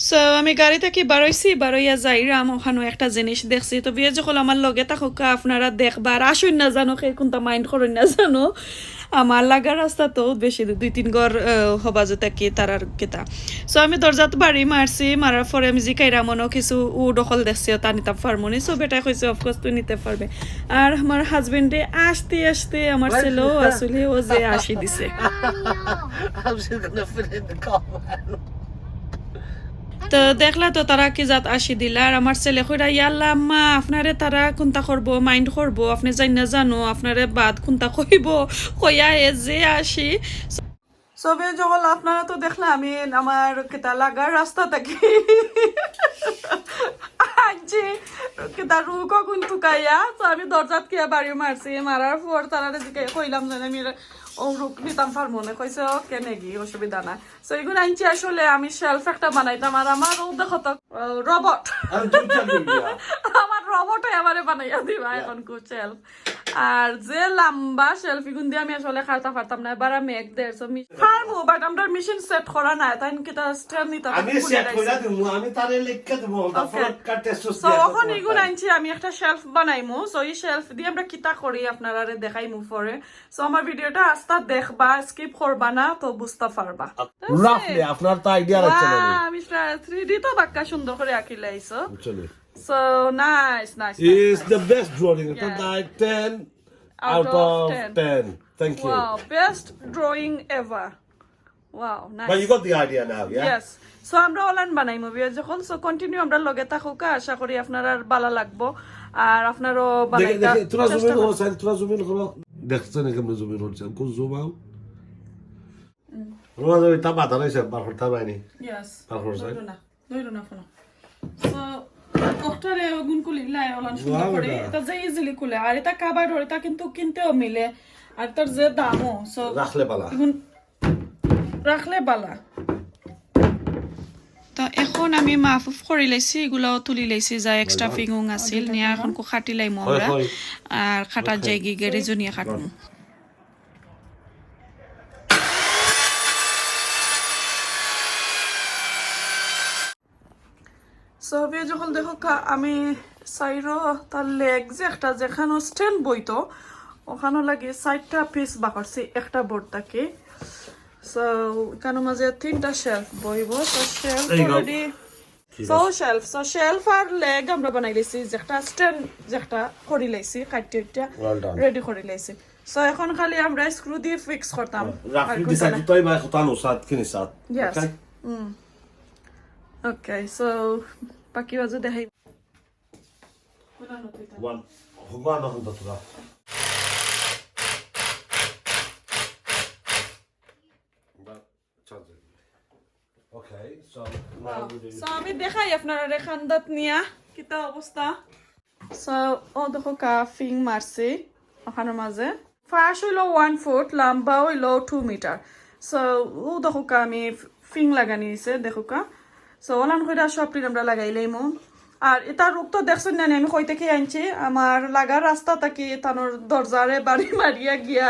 So আমি গাড়ি থেকে বারোইছি বারোইয়া যাইরাম ওখানে একটা জিনিস দেখছি তো বিয়ে যখন আমার লগে থাকুক আপনারা দেখবার আসুন না জানো কে কোনটা মাইন্ড করুন না জানো আমার লাগা রাস্তা তো বেশি 2-3 ঘর হবা যেটা কি তারার কেতা সো আমি দরজাত বাড়ি মারছি মারার পরে আমি জিকাইরাম মনে কিছু দখল দেখছি তা নিতাম পারমনি সো বেটা কইছে অফকোর্স তুই নিতে পারবে আর আমার হাজবেন্ডে আসতে আসতে আমার ছেলেও আসলে ও যে আসি দিছে I'm just gonna fit in the car, man. তো দেখলা তো তারা কি জাত আসি দিলা আর আমার ছেলে কইরা ইয়াল্লা আম্মা আপনারে তারা কোনটা করব মাইন্ড করব আপনি যাই না জানো আপনারে বাদ কোনটা কইব কইয়া এ যে আসি সবে যখন আপনারা তো দেখলা আমি আমার কেতা লাগার রাস্তা থেকে আনছি কেতা রুকো কোন টুকাইয়া তো আমি দরজাত কে বাড়ি মারছি মারার পর তারা দিকে কইলাম যে আমি ও রুক নিতাম ফার্মনে কইছে ওকে নেগি অসুবিধা না সো এগুলো আনছি আসলে আমি শেলফ একটা বানাইতাম আর আমার ও দেখো তো রবট আমার রবটে আমারে বানাইয়া দিবা এখন কো শেলফ আর যে লম্বা শেলফ ইগুন দিয়ে আমি আসলে খাইতে পারতাম না এবার আমি এক দেড় সো পারবো বাট আমরা মেশিন সেট করা না তাই কিটা স্ট্যান্ড নিতে আমি সেট কইরা দিমু আমি তারে লিখকে দেবো তারপর কাটে সুস সো এখন এগুলো আনছি আমি একটা শেলফ বানাইমু সো এই শেলফ দিয়ে আমরা কিতা করি আপনারা দেখাইমু পরে সো আমার ভিডিওটা আস্তে দেখবা স্কিপ করবা না তো বুঝতে পারবা রাফলি আপনার তো আইডিয়া আছে না আমি 3D তো বাক্কা সুন্দর করে আঁকিলাইছো চলে so nice nice is the best drawing like 10 out of 10 thank you wow best drawing ever wow nice but you got the idea now yeah yes so আমরা অনলাইন বানাইমু ভিডিও যখন সো কন্টিনিউ আমরা লগে থাকুকা আশা করি আপনার আর ভালো লাগবো আর আপনারও বানাইতা তোরা জুমিন করো সাইড তোরা জুমিন করো দেখছেন কেমন জুমিন হচ্ছে কোন জুম আউট রোজ ওই তাবা দাঁড়াইছে বার হতা বাইনি yes তারপর সাইড ধরো না ফোন সো কোটারে গুণ কুলিলাই অনলাইন সুন্দর করে এটা যে ইজিলি কুলে আর এটা কাবার ধরে এটা কিন্তু কিনতেও মিলে আর তার যে দামও সো রাখলে বালা রাখলে বালা তো এখন আমি মাফুফ করে লাইছি এগুলাও তুলি লাইছি যা এক্সট্রা ফিঙ্গুং আছিল নিয়া এখন কো খাটি লাইমু আমরা আর খাটার জায়গি গেরে জনিয়া খাটমু সবে যখন দেখো আমি সাইরো তার লেগ যে একটা যেখানে স্ট্যান্ড বইতো ওখানে লাগে 6টা পিস বাকরছি একটা বোর্ড থাকে সো কানো মাঝে 3টা শেলফ বইব তো শেলফ অলরেডি সো শেলফ আর লেগ আমরা বানাই লাইছি যেটা স্ট্যান্ড যেটা করি লাইছি কাটিটা রেডি করে লাইছি সো এখন খালি আমরা স্ক্রু দিয়ে ফিক্স করতাম রাখলি ডিসাইড তোই বা খতানো সাত কিনি সাত ওকে ওকে সো বাকি বাজু দেখাই one হুগানো হতো তোরা Okay, so now we do. So আমি দেখাই আপনারা রেখান্দাত নিয়া কিতা অবস্থা সো ও দেখো ফিং মারছি ওখানের মাঝে ফার্স্ট হইলো 1 ফুট লম্বা হইলো 2 মিটার সো ও দেখো আমি ফিং লাগানি দিছে দেখো সো ওলান কইরা সবটি আমরা লাগাইলাইমু আর এটা রূপ তো দেখছেন না আমি কই থেকে আনছি আমার লাগার রাস্তা থেকে তানোর দরজারে বাড়ি মারিয়া গিয়া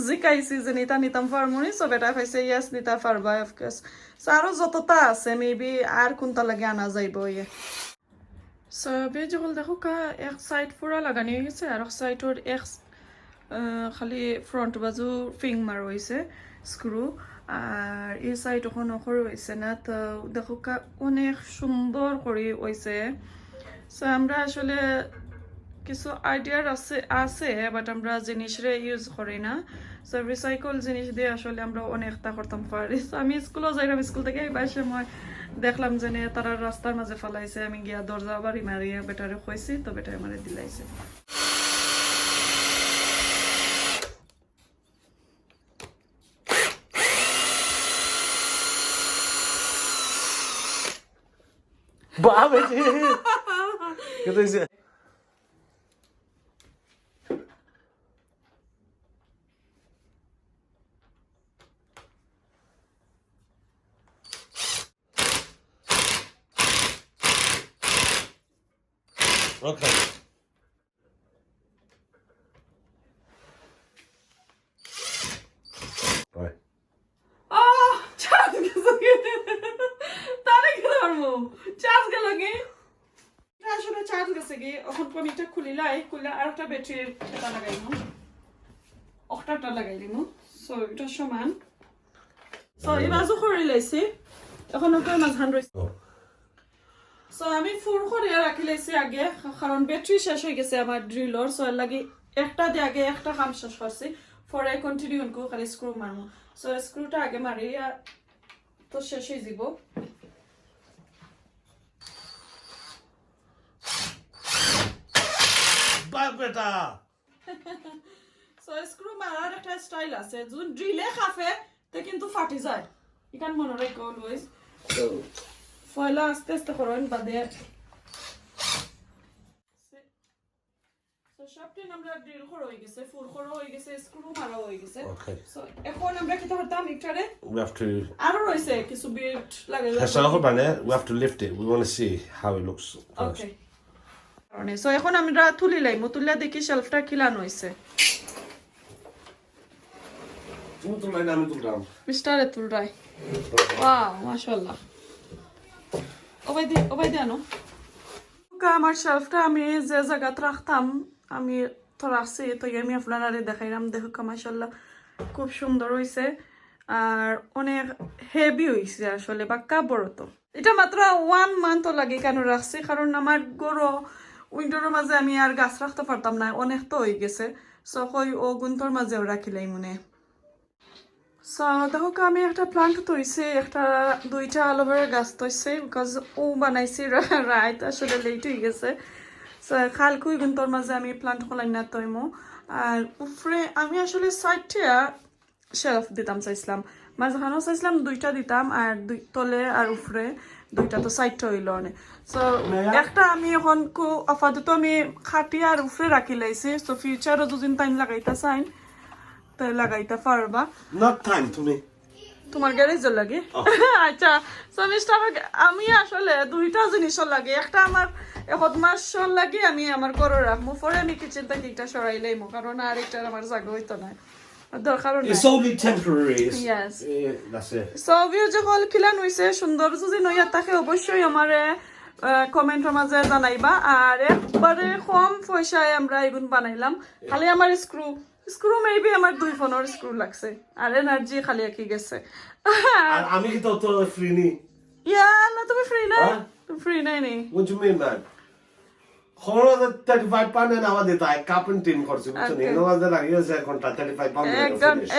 জিকাইছি যে নিতা নিতাম ফার্মনি সো বেটা পাইছে ইয়াস নিতা পারবা অফকোর্স সো আরো যতটা আছে মেবি আর কোনটা লাগে আনা যাইব ইয়ে সো বে যখন দেখো এক সাইড পুরা লাগানি হয়ে গেছে আর এক সাইডর এক খালি ফ্রন্ট বাজু ফিং মার হয়েছে স্ক্রু আর এই সাইড ওখানে করে হয়েছে না তো দেখো অনেক সুন্দর করে হয়েছে সো আমরা আসলে কিছু আইডিয়ার আছে বাট আমরা জিনিসরে ইউজ করি না সো রিসাইকেল জিনিস দিয়ে আসলে আমরা অনেকটা করতাম পারি আমি স্কুলও যাইলাম স্কুল থেকে এই সময় দেখলাম যে তারা রাস্তার মাঝে ফেলাইছে আমি গিয়া দরজা বাড়ি মারিয়া বেটারে খুঁজছি তো বেটারে মারে দিলাইছে Babe, ¿qué te dice? Okay. Bye. Oh, tanig ka sa ganyan. Tanig ka na mo. কি এটা আসলে চার্জ গেছে কি এখন কোন এটা খুলিলাই খুলে আর একটা ব্যাটারির এটা লাগাইমু অক্টাটা লাগাই দিমু সো এটা সমান সো এই বাজু করে লাইছি এখন ওকে মাঝখান রইছে সো আমি ফুল করে রাখি লাইছি আগে কারণ ব্যাটারি শেষ হয়ে গেছে আমার ড্রিলর সো এর লাগি একটা দিয়ে আগে একটা কাম শেষ করছি পরে কন্টিনিউ করব খালি স্ক্রু মারমু সো স্ক্রুটা আগে মারি আর তো শেষ হয়ে যাব বাই বেটা সো স্ক্রু মারার একটা স্টাইল আছে যখন ড্রিলে খাফে তে কিন্তু ফাটি যায় ইকান মনে রাখো অলওয়েজ তো ফয়লা আস্তে আস্তে করুন বাদে সো সবটি আমরা ড্রিল করা হয়ে গেছে ফুল করা হয়ে গেছে স্ক্রু মারা হয়ে গেছে Okay. সো এখন আমরা কি করতাম একটারে We have to. আরো রইছে কিছু বিট লাগে We have to lift it. We want to see how it looks. First. ওকে কারণে সো এখন আমরা তুলি লাইমু তুলিয়া দেখি শেলফটা কিলান হইছে তুমি তো লাইন আমি তুললাম মিস্টার এতুল রায় ওয়াও মাশাআল্লাহ ওবাই দে আনো আমার শেলফটা আমি যে জায়গাত রাখতাম আমি তো রাখছি তো আমি আপনারা দেখাইলাম দেখো মাশাআল্লাহ খুব সুন্দর হইছে আর অনেক হেভি হইছে আসলে বাক্কা বড় তো এটা মাত্র 1 মান্থ লাগে কেন রাখছি কারণ আমার গরু উইন্ডোর মাঝে আমি আর গাছ রাখতে পারতাম না অনেক তো হয়ে গেছে সো কই ও গুন্তর মাঝেও রাখিলাই মনে সো দেখো আমি একটা প্লান্ট তৈছে একটা দুইটা অ্যালোভেরা গাছ তৈছে বিকজ ও বানাইছি রাইট আসলে লেট হয়ে গেছে সো খালকুই গুন্তর মাঝে আমি প্লান্ট খোলাই না তৈমো আর উপরে আমি আসলে 60টা শেলফ দিতাম চাইছিলাম মাঝখানেও চাইছিলাম দুইটা দিতাম আর দুই তলে আর উপরে দুইটা তো 60টা হইল অনেক সো একটা আমি এখন আপাতত আমি খাটি আর উপরে রাখি লাইছি সো ফিউচারও দুদিন টাইম লাগাইতা চাইন তাই লাগাইতে পারবা Not time to me. তোমার গ্যারেজও লাগে আচ্ছা সো মিস্টার আমি আসলে দুইটা জিনিসও লাগে একটা আমার এখন মাসর লাগে আমি আমার ঘরে রাখবো পরে আমি কিচেন থেকে একটা সরাই লাইমু কারণ আর একটা আমার জায়গা হইতো না দরকার নাই It's only temporary. Yes. That's it. So view যখন কিলান হইছে সুন্দর যদি নইয়া থাকে অবশ্যই আমারে কমেন্টের মাঝে জানাইবা আর একবারে কম পয়সায় আমরা এগুন বানাইলাম খালি আমার স্ক্রু মেবি আমার 2 ফোনের স্ক্রু লাগছে আর এনার্জি খালি একই গেছে আর আমি কি তো ফ্রি নি ইয়া না তুমি ফ্রি না হ্যাঁ? তুমি ফ্রি নাই নি What do you mean, man? খরচ 35 পাউন্ড না আমাদের তাই কার্পেন্টিং করছে বুঝছো নি নওয়াজ লাগিয়েছে ঘন্টা 35 পাউন্ড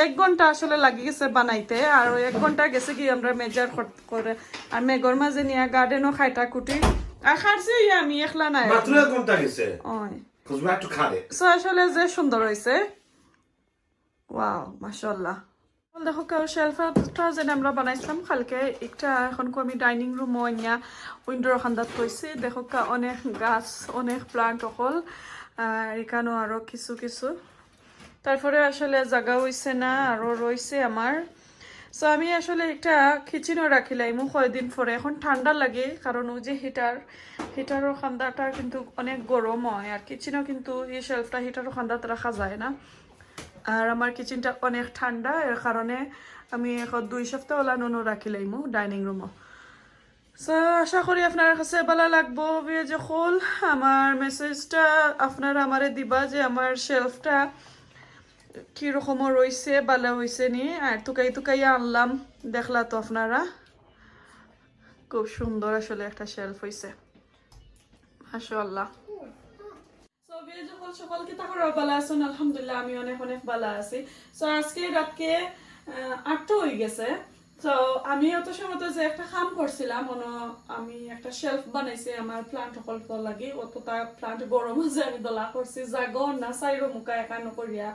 এক ঘন্টা আসলে লাগি গেছে বানাইতে আর 1 ঘন্টা গেছে কি আমরা মেজার করে আর মেঘর মাঝে নিয়ে গার্ডেনও খাইটা কুটি আর খারছি আমি একলা নাই মাত্র 1 ঘন্টা গেছে ওই cuz we have to cut it. So আসলে যে সুন্দর হইছে ওয়াও মাশাআল্লাহ দেখো কাউ শেলফটা যেন আমরা বানাইছিলাম কালকে একটা এখন আমি ডাইনিং রুম ওইয়া উইন্ডোর খান্দাত কইছি দেখো অনেক গাছ অনেক প্লান্ট অকল আর এখানেও আরো কিছু কিছু তারপরে আসলে জায়গা হইছে না আরো রইছে আমার সো আমি আসলে একটা কিচেনও রাখিলাই মু কয়দিন পরে এখন ঠান্ডা লাগে কারণ ওই যে হিটারও খান্দাটা কিন্তু অনেক গরম হয় আর কিচেনও কিন্তু এই শেলফটা হিটারও খান্দাতে রাখা যায় না আর আমার কিচেনটা অনেক ঠান্ডা এর কারণে আমি এখন 2 সপ্তাহ হলা নুনও রাখিলাইমু ডাইনিং রুমও সো আশা করি আপনার কাছে ভালো লাগবো যে হল আমার মেসেজটা আপনারা আমারে দিবা যে আমার শেলফটা কিরকম রয়েছে ভালো হয়েছে নি আর টুকাই আনলাম দেখলা তো আপনারা খুব সুন্দর আসলে একটা শেলফ হয়েছে মাশাআল্লাহ সকল কি তাহলে ভালো আছেন আলহামদুলিল্লাহ আমি অনেক ভালো আছি সো আজকে রাতকে 8টা হয়ে গেছে তো আমি অত সময় তো যে একটা কাম করছিলাম আমি একটা শেলফ বানাইছি আমার প্লান্ট অকল্প লাগে অতটা প্লান্ট গরম আছে আমি দলা করছি জাগো না সাইরো মুখা একানো করিয়া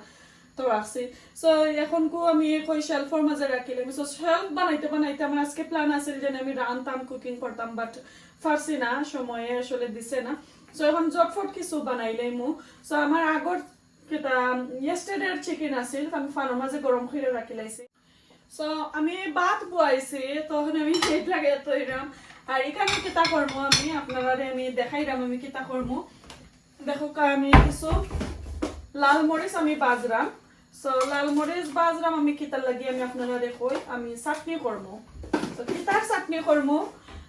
তো রাখছি সো এখন আমি কই শেলফের মাঝে রাখিলাম সো শেলফ বানাইতে আমার আজকে প্ল্যান আছিল যে আমি রান্তাম কুকিং করতাম বাট পারছি না সময়ে আসলে দিছে না সো এখন জটফট কিছু বানাইলাইমু সো আমার আগর কিটা ইয়েস্টারডে চিকেন আছিল আমি ফানোর মাঝে গরম করে রাখিলাইছি সো আমি ভাত বয়াইছি তখন আমি হেড লাগাই তৈরাম আর এখানে কিতা করবো আমি আপনারা আমি দেখাইলাম আমি কিতা করবো দেখো আমি কিছু লাল মরিচ আমি বাজরাম সো লাল মরিচ বাজরাম আমি কিতা লাগি আমি আপনারা দেখই আমি চাটনি করবো তো কিতার চাটনি করবো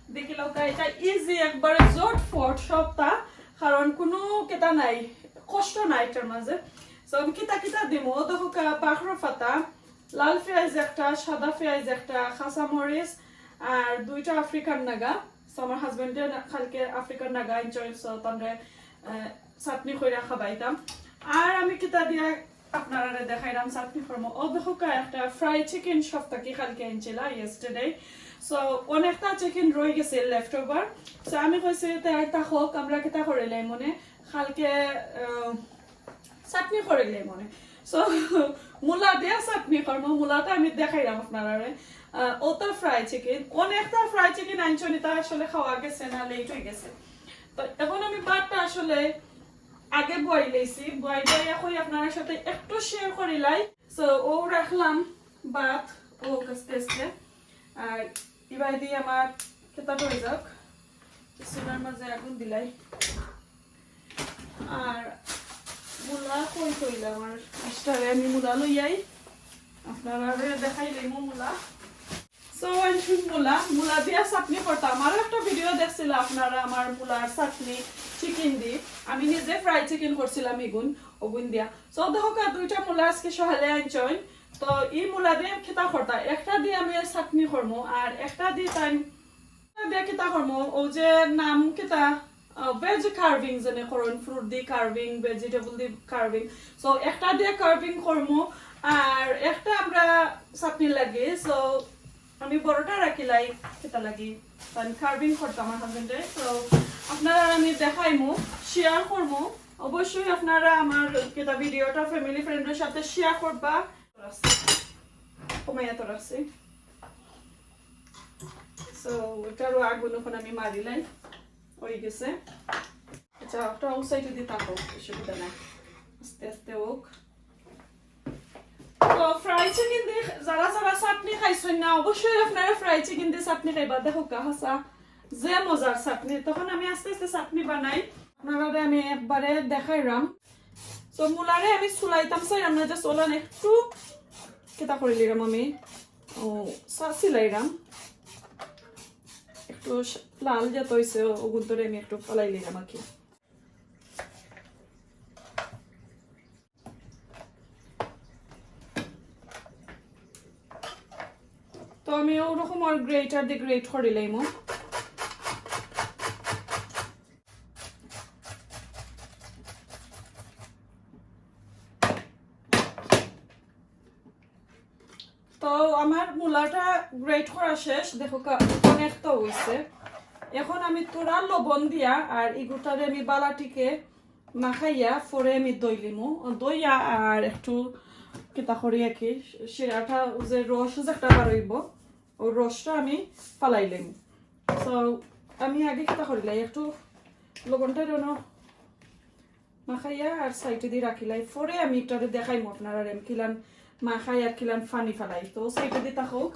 দেখি লোকা এটা ইজি একবারে জট ফট সবটা কারণ কোনো কেতা নাই কষ্ট নাই এটার মাঝে সো আমি কিতা কিতা দিব দেখো বাখরা ফাতা লাল পেঁয়াজ একটা সাদা পেঁয়াজ একটা খাসা মরিচ আর দুইটা আফ্রিকান নাগা সো আমার হাজবেন্ডের কালকে আফ্রিকান নাগা এনজয় সো তোমরা চাটনি কইরা খাবাইতাম আর আমি কিতা দিয়া আপনারা দেখাইলাম চাটনি করবো ও দেখো একটা ফ্রাই চিকেন সপ্তাহে কালকে আনছিলা ইয়েস্টারডে সো অনেকটা চিকেন রয়ে গেছে লেফট ওভার সো আমি কইছি এটা হোক আমরা কিতা করিলাই মনে কালকে চাটনি করিলাই মনে সো মূলা দিয়া চাটনি করবো মূলাটা আমি দেখাইলাম আপনারা ওটা ফ্রাই চিকেন অনেকটা ফ্রাই চিকেন আনছনি তা আসলে খাওয়া গেছে না লেট হয়ে গেছে তো এখন আমি ভাতটা আসলে আগে বয়েল লইছি বয়েল দিয়ে কই আপনাদের সাথে একটু শেয়ার করিলাই সো ও রাখলাম ভাত ও কাস্তে কাস্তে আর এবার দিয়ে আমার কেতা হয়ে যাক চুলার মাঝে আগুন দিলাই আর মূলা কই কইলাম আমার ইস্টারে আমি মূলা লইয়াই আপনারা দেখাইলাই মূলা সো আনছুন মূলা দিয়া চাটনি করতাম আমারও একটা ভিডিও দেখছিল আপনারা আমার মূলার চাটনি চিকেন দি আমি নিজে ফ্রাই চিকেন করছিলাম ওগুন দিয়া সো দেখো দুইটা মূলা আজকে সহালে আনছই তো এই মূলা দিয়ে খেতা করতা একটা দিয়ে আমি চাটনি করবো আর একটা দিয়ে তাই দিয়ে খেতা করবো ও যে নাম খেতা ভেজ কার্ভিং যেনে করুন ফ্রুট দিয়ে কার্ভিং ভেজিটেবল দিয়ে কার্ভিং সো একটা দিয়ে কার্ভিং করবো আর একটা আমরা চাটনি লাগে সো আমি বড়টা রাখিলাই খেতা লাগি কার্ভিং করতাম আমার হাজবেন্ডে তো আপনারা আমি দেখাইমু শেয়ার করবো অবশ্যই আপনারা আমার কেতা ভিডিওটা ফ্যামিলি ফ্রেন্ডের সাথে শেয়ার করবা কমাইয়া তো রাখছি সো এটারও আগুন ওখানে আমি মারিলাই হয়ে গেছে আচ্ছা একটা সাইডে দিয়ে থাকো অসুবিধা নাই আস্তে আস্তে হোক তো ফ্রাই চিকেন দিয়ে যারা যারা চাটনি খাইছেন না অবশ্যই আপনারা ফ্রাই চিকেন দিয়ে চাটনি খাইবা দেখো কাহাসা যে মজার চাটনি তখন আমি আস্তে আস্তে চাটনি বানাই আপনারা আমি একবারে দেখাইলাম তো মূলারে আমি চুলাইতাম চাইলাম না যে চলান একটু কেতা করে লিরাম আমি ও সিলাইরাম একটু লাল যেত হয়েছে ওগুন ধরে আমি একটু ফলাই লিরাম আর কি তো আমি ওরকম আর গ্রেটার দিয়ে গ্রেট করে লাইমো তো আমার মূলাটা গ্রেট করা শেষ দেখো অনেকটা হয়েছে এখন আমি তোরা লবণ দিয়া আর এগুটারে আমি বালাটিকে মাখাইয়া পরে আমি দই লিমু দইয়া আর একটু কিতা করি আর কি শিরাটা যে রস একটা বাড়ইব ও রসটা আমি ফালাই লিমু তো আমি আগে কিতা করিলাই একটু লবণটা মাখাইয়া আর সাইডে দিয়ে রাখিলাই পরে আমি একটারে দেখাইমু আপনারা কিলান মাখাই আর কিলান ফানি ফালাই তো সাইডে দিয়ে থাকুক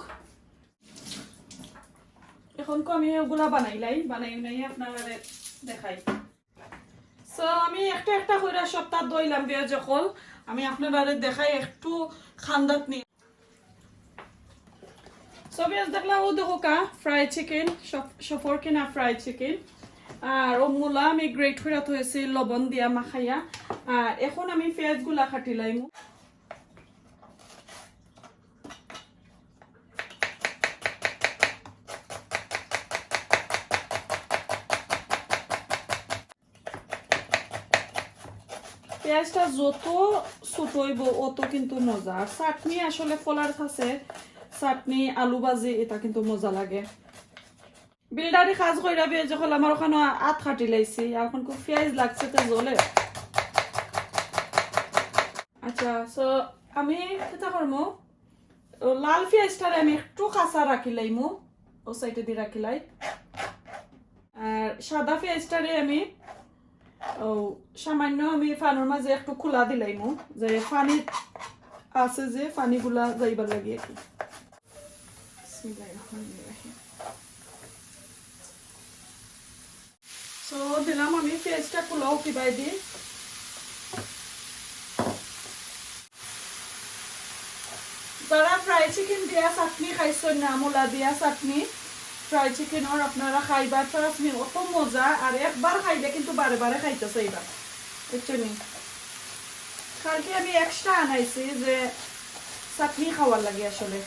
এখন আমি ওগুলা বানাই নাই আপনারা দেখাই সো আমি একটা একটা করে সপ্তাহ দইলাম বিয়ে যখন আমি আপনারা দেখাই একটু খান্দাত নিয়ে সো বিয়াজ দেখলাম ও দেখো ফ্রাই চিকেন সফর কিনা ফ্রাই চিকেন আর ও মূলা আমি গ্রেট করে হয়েছি লবণ দিয়া মাখাইয়া আর এখন আমি পেঁয়াজ গুলা কাটিলাম পেঁয়াজটা যত ছোট হইব অত কিন্তু মজা আর চাটনি আসলে ফলার কাছে চাটনি আলু ভাজি এটা কিন্তু মজা লাগে বিল্ডারি কাজ কইরা বিয়ে যখন আমার ওখানে আট কাটি লাইছি আর এখন খুব পেঁয়াজ লাগছে তো জ্বলে আচ্ছা সো আমি এটা করবো লাল পেঁয়াজটারে আমি একটু কাঁচা রাখি লাইমু ও সাইডে দিয়ে রাখিলাই আর সাদা পেঁয়াজটারে আমি ও সামান্য আমি ফানোর মাঝে একটু খোলা দিলাইমু যে পানি আছে যে পানিগুলা যাইবার লাগে আর কি সো দিলাম আমি পেঁয়াজটা খোলাও কিবাই দি যারা ফ্রাই চিকেন দিয়া চাটনি খাইছেন না মূলা দিয়া চাটনি ফ্রাই চিকেন আর আপনারা খাইবার ট্রাস্ট মি অত মজা আর একবার খাইলে কিন্তু বারে বারে খাইতে চাইবা বুঝছেন কালকে আমি এক্সট্রা আনাইছি যে চাটনি খাওয়ার লাগে আসলে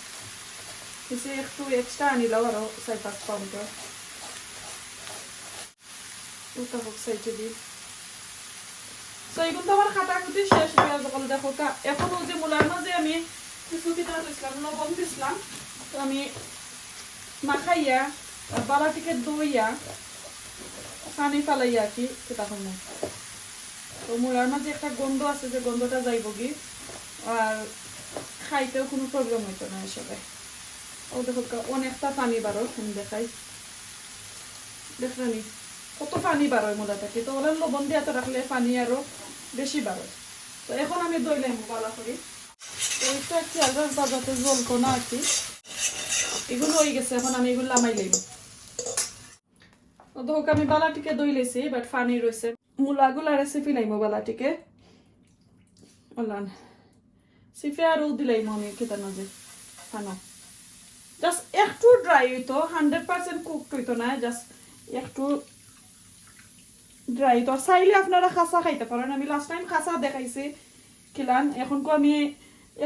কিছু একটু এক্সট্রা আনিলাম আরো 4-5 পাউন্ড ওটা হোক সাইডে দিই তো এগুলো তো আমার কাটাকুটি শেষ হয়ে যখন দেখো এখন ওই যে মূলার মাঝে আমি কিছু কিনা দিয়েছিলাম লবণ দিয়েছিলাম তো আমি মাখাইয়া বালাটিকে দইয়া পানি ফালাইয়া কি সেটা হলো তো মূলার মাঝে একটা গন্ধ আছে যে গন্ধটা যাইব কি আর খাইতেও কোনো প্রবলেম হইতো না আসলে ও দেখো অনেকটা পানি বারো আমি দেখাই দেখলানি কত পানি বারোয় মূলাটাকে তো ওরা লবণ দিয়ে তো রাখলে পানি আরো বেশি বারোয় তো এখন আমি দই লাইম বালা করি তো একটু একটু আলাদা বাজাতে জ্বলতো না আর কি এগুলো হয়ে গেছে এখন আমি এগুলো লামাই লাইব তো দেখো আমি বালাটিকে দই লেছি বাট পানি রয়েছে মূলাগুলা রেসিপি লাইম বালাটিকে ওলান সিফে আরও দিলাইম আমি খেতে না যে খানো জাস্ট একটু ড্রাই হইতো 100% কুকড হইতো না জাস্ট একটু ড্রাই তো চাইলে আপনারা খাসা খাইতে পারেন আমি লাস্ট টাইম খাসা দেখাইছি কিলান এখন আমি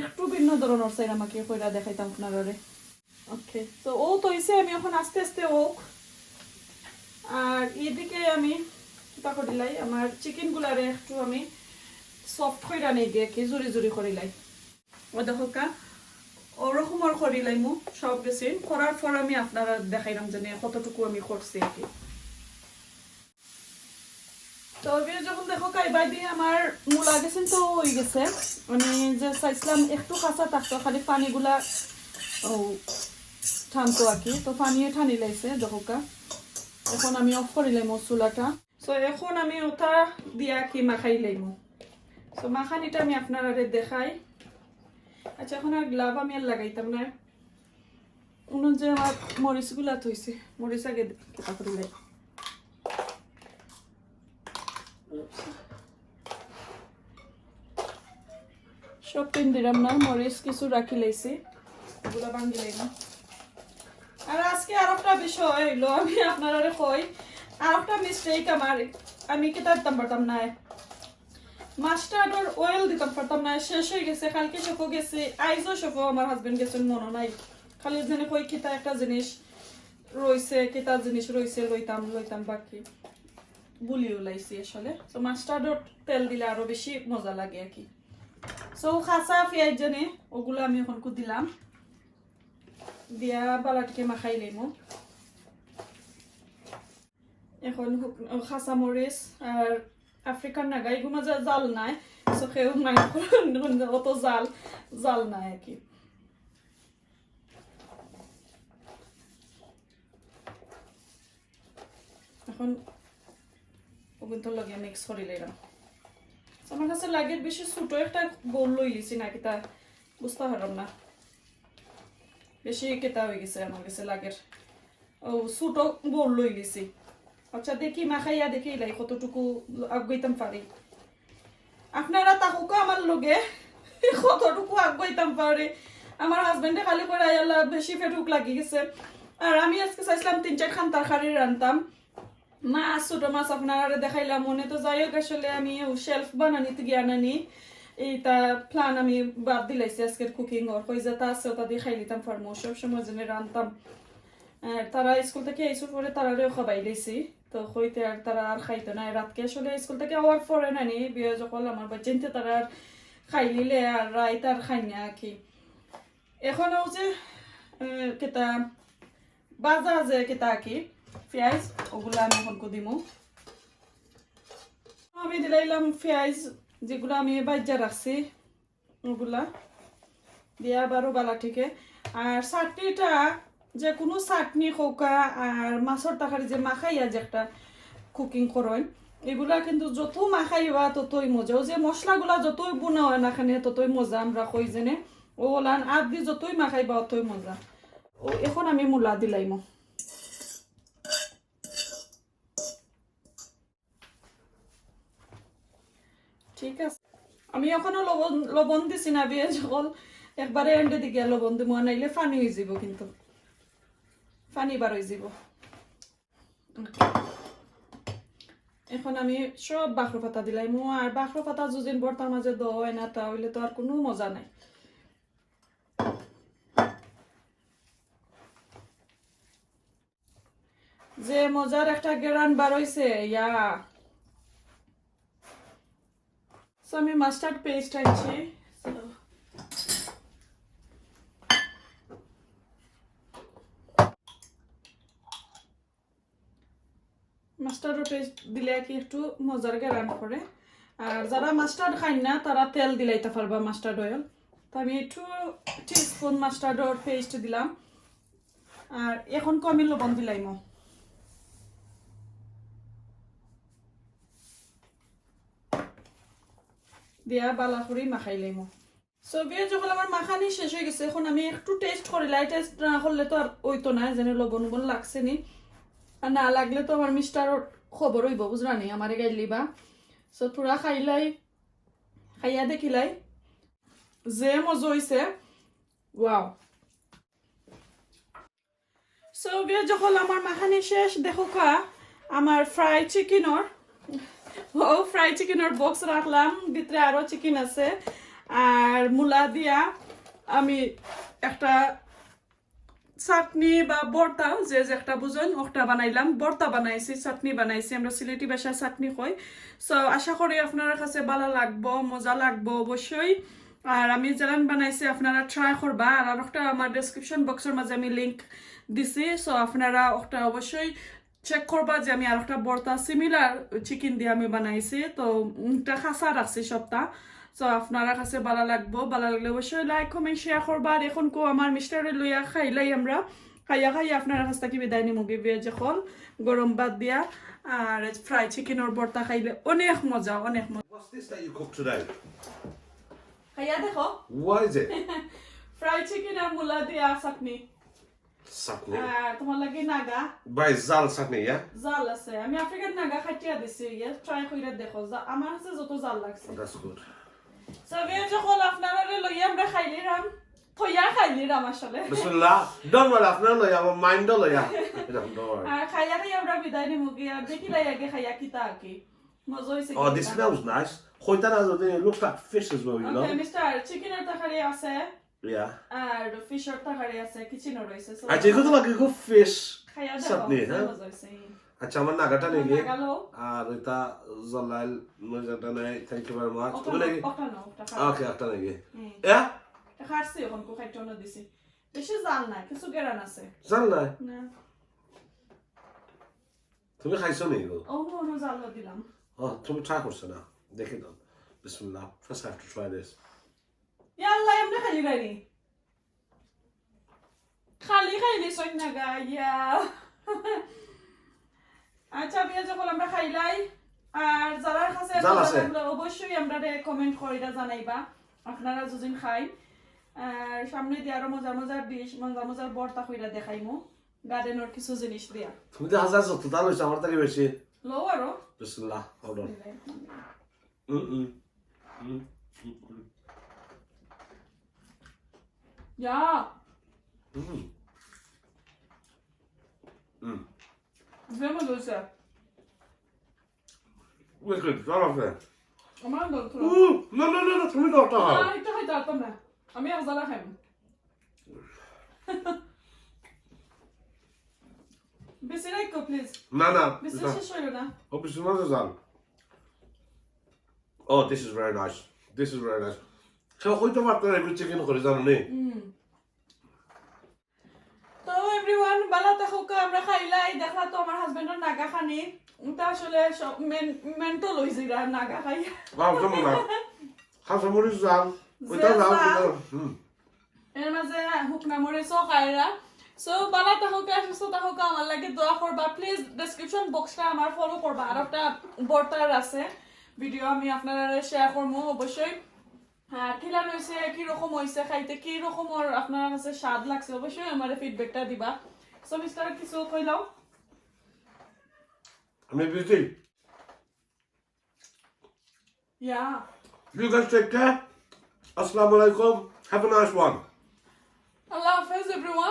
একটু ভিন্ন ধরনের চাই আমাকে কইরা দেখাইতাম আপনারা ওকে তো ও তো হইছে আমি এখন আস্তে আস্তে ওক আর এদিকে আমি কিতা করিলাই আমার চিকেন গুলারে একটু আমি সফট কইরা নেই দিয়ে কি জুরি জুরি করিলাই ও দেখো কা ওরকম আর করিলাই মু সব বেশি করার পর আমি আপনারা দেখাইলাম যে কতটুকু আমি করছি আর কি তো যখন দেখো কাইবাই দিয়ে আমার মূলা গেছেন তো হয়ে গেছে মানে যে চাইছিলাম একটু কাঁচা থাকতো খালি পানিগুলা ও ঠানতো আর কি তো পানিয়ে ঠানি লাইছে দেখোকা এখন আমি অফ করিলাম চুলাটা তো এখন আমি ওটা দিয়া কি মাখাই লাইম তো মাখানিটা আমি আপনারা দেখাই আচ্ছা এখন আর গ্লাভ আমি আর লাগাইতাম না যে আমার মরিচগুলা থইছে মরিচ আগে কেটা করিলাই সব পিন দিলাম না মরিচ কিছু রাখি লাইছি এগুলো ভাঙি লাইলাম আর আজকে আর একটা বিষয় হইলো আমি আপনারা কই আর একটা মিস্টেক আমার আমি কেটা দিতাম পারতাম না মাস্টার্ড আর অয়েল দিতাম পারতাম না শেষ হয়ে গেছে কালকে সফো গেছে আইজও সফো আমার হাজবেন্ড গেছেন মনে নাই খালি জানে কই কিতা একটা জিনিস রইছে কিতা জিনিস রইছে লইতাম বাকি বুলিও লাইছি আসলে তো মাস্টার্ড তেল দিলে আরো বেশি মজা লাগে আর কি সো খাসা পেঁয়াজ জানে ওগুলো আমি এখন দিলাম দিয়া বালাটিকে মাখাই লাইমো এখন খাসা মরিচ আর আফ্রিকান নাগা এগুলো মাঝে জাল নাই সো কেউ মাইন্ড অত জাল নাই আর কি এখন ওগুলো লগে মিক্স করে লাইলাম আমার কাছে লাগে বেশি ছোট একটা বোল লই লিছি না কিতা বুঝতে পারলাম না বেশি কেতা হয়ে গেছে আমার কাছে লাগের ও ছোট বোল লই লিছি আচ্ছা দেখি মাখাইয়া দেখি লাই কতটুকু আগাইতাম পারি আপনারা তাকুকে আমার লগে কতটুকু আগাইতাম পারি আমার হাজবেন্ডে খালি করে আইলা বেশি ফেটুক লাগি গেছে আর আমি আজকে চাইছিলাম 3-4 খান তরকারি রান্তাম মাছ ছোট মাছ আপনারা দেখাইলাম মনে তো যাই হোক আসলে আমি শেলফ বানানিতে গিয়া নানি এইটা প্ল্যান আমি বাদ দিলাইছি আজকের কুকিং ওর কই যেটা আছে ওটা দিয়ে খাই দিতাম ফার্মো সব সময় জন্য রান্তাম তারা স্কুল থেকে আইসুর পরে তারারেও খাবাই দিয়েছি তো হইতে আর তারা আর খাইতো না রাতকে আসলে স্কুল থেকে আওয়ার পরে নানি বিয়ে যখন আমার বাচ্চাতে তারা আর খাই নিলে আর রাইত আর খাই না কি এখনও যে কেতা বাজা যে কেতা কি পেঁয়াজ ওগুলা আমি এখন দিমু আমি দিলাইলাম পেঁয়াজ যেগুলো আমি বাজ্যা রাখছি ওগুলা দিয়া আবারও বালা থেকে আর চাটনিটা যে কোনো চাটনি খোকা আর মাছের তরকারি যে মাখাইয়া যে একটা কুকিং করেন এগুলা কিন্তু যত মাখাইবা ততই মজা ও যে মশলাগুলা যতই বুনা হয় না খানে ততই মজা আমরা কই জেনে ওলান আদ দিয়ে যতই মাখাইবা অতই মজা ও এখন আমি মূলা দিলাইমো ঠিক আছে আমি এখনো লবণ দিছি না বিয়ে যখন একবারে এন্ডে দিকে লবণ দিব নাইলে পানি হয়ে যাব কিন্তু পানি বার হয়ে যাব এখন আমি সব বাখর পাতা দিলাম আর বাখর পাতা যদিন বর্তার মাঝে দয় না তাহলে তো আর কোনো মজা নাই যে মজার একটা গেরান বার হইছে ইয়া সো আমি মাস্টার্ড পেস্ট আনছি মাস্টার্ড পেস্ট দিলে কি একটু মজার গেরান করে আর যারা মাস্টার্ড খায় না তারা তেল দিলাইতে পারবা মাস্টার্ড অয়েল তো আমি 2 টিস্পুন মাস্টার্ডর পেস্ট দিলাম আর এখন কমি লবণ দিলাম দিয়া বালা করে মাখাই লাইম সো বিয়ে যখন আমার মাখানি শেষ হয়ে গেছে এখন আমি একটু টেস্ট করিলাই টেস্ট না করলে তো আর ওইতো না যেন লবণ লবণ লাগছে নি আর না লাগলে তো আমার মিস্টার খবর হইব বুঝলা নি আমারে গাইলিবা সো তোরা খাইলাই খাইয়া দেখিলাই যে মজা হইছে ওয়াও সো বিয়ে যখন আমার মাখানি শেষ দেখো কা আমার ফ্রাই চিকেনর ফ্রাই চিকেনের বক্স রাখলাম ভিতরে আরো চিকেন আছে আর মুলা দিয়া আমি একটা চাটনি বা বর্তা যে একটা বুঝেন ওটা বানাইলাম বর্তা বানাইছি চাটনি বানাইছি আমরা সিলেটি ভাষায় চাটনি কই সো আশা করি আপনার কাছে ভালো লাগবো মজা লাগবো অবশ্যই আর আমি যেরান বানাইছি আপনারা ট্রাই করবা আর একটা আমার ডেসক্রিপশন বক্সের মাঝে আমি লিংক দিছি সো আপনারা ওটা অবশ্যই চেক করবা যে আমি আর একটা বর্তা সিমিলার চিকেন দিয়ে আমি বানাইছি তো এটা খাসা রাখছি সবটা সো আপনারা কাছে ভালো লাগবো ভালো লাগলে অবশ্যই লাইক কমেন্ট শেয়ার করবা আর এখন কো আমার মিস্টারে লইয়া খাইলাই আমরা খাইয়া খাইয়া আপনারা কাছ থেকে বিদায় নিমু গিয়ে যখন গরম ভাত দিয়া আর ফ্রাই চিকেনের বর্তা খাইলে অনেক মজা অনেক মজা What's this that you cooked today? খাইয়া দেখো What is it? Fry chicken আর মুলা দিয়া চাটনি Satni. আর তোমার লাগে Naga By Zal Satni, yeah? জাল আছে আমি আফ্রিকান নাগা খাইয়া দিছি ইয়া ট্রাই কইরা দেখো আমার কাছে যত জাল লাগছে That's good. সবে যখন আপনারা লইয়া আমরা খাইলিরাম কইয়া খাইলিরাম আসলে Bismillah. Don't worry, after all, I'm mind all, yeah. Don't worry. আর খাইয়া খাইয়া আমরা বিদায় নিমু গিয়া দেখিলাই আগে খাইয়া কিতা কি মজা হইছে Oh, this smells nice. Khoitana, it looks like fish as well, you know? Okay mister চিকেনের তরকারি আছে Yeah. আর ফিশের তরকারি আছে কিচেনও রইছে so I think it's like a good fish. খাইয়া দেখো Satni, huh? মজা হইছে আচ্ছা আমার নাগাটা নেই গিয়ে নাগালো আর এটা জলাইল মজাটা নেই থ্যাংক ইউ ভেরি মাচ ওটা তুমি নাকি ওটা না ওটা ওকে একটা নেই গিয়ে এ খাসি এখন কো খাইতে না দিছি বেশি জাল না কিছু গেরান আছে জান না না তুমি খাইছো নি গো ও নো জাল দিলাম তুমি ট্রাই করছো না দেখে দাও বিসমিল্লাহ first I have to try this ইয়াল্লা এমনি খালি রাইনি খালি খাইলি সই না গাইয়া আচ্ছা বিয়া যখন আমরা খাইলাই আর যারা কাছে অবশ্যই আমরা কমেন্ট কইরা জানাইবা আপনারা যদি খাই আর সামনে দিয়ে আরো মজার মজার ডিশ মজার মজার বর্তা কইরা দেখাইমু গার্ডেনের কিছু জিনিস দিয়া তুমি তো হাজার যত তার হইছে আমার থেকে বেশি লো আরো বিসমিল্লাহ hold on yeah Vemos dulce. Wicked, all of that. আমার দলতো No, তুমি দাও টা না এটা খাইতে পারতাম না আমি আজালা খাইম বেশি রাখো প্লিজ না বেশি শেষ হইল না ও বিসু না জান Oh, this is very nice. This is very nice. So, কইতে পারতাম আমি চিকেন করে জানো নি তো এভরিওয়ান ভালো থাকো আমরা খাইলাই দেখলা তো আমার হাজবেন্ডের নাগা খানি এটা আসলে মেন্টাল হইছে নাগা খাই তুমি না হাসা মরিচ জান ওইটা দাও এর মাঝে হুকনা মরিচও খাইরা সো ভালো থাকো সুস্থ থাকো আমার লাগে দোয়া করবা প্লিজ ডেসক্রিপশন বক্সটা আমার ফলো করবা আর একটা বর্তার আছে ভিডিও আমি আপনারা শেয়ার করবো অবশ্যই আর কিলা হইছে কি রকম হইছে খাইতে কি রকম আপনার কাছে স্বাদ লাগছে অবশ্যই আমারে ফিডব্যাকটা দিবা সো মিস্টার কিছু কইলাও আমি beauty Yeah. You guys take care. Assalamu alaikum. Have a nice one. Allah Hafiz everyone.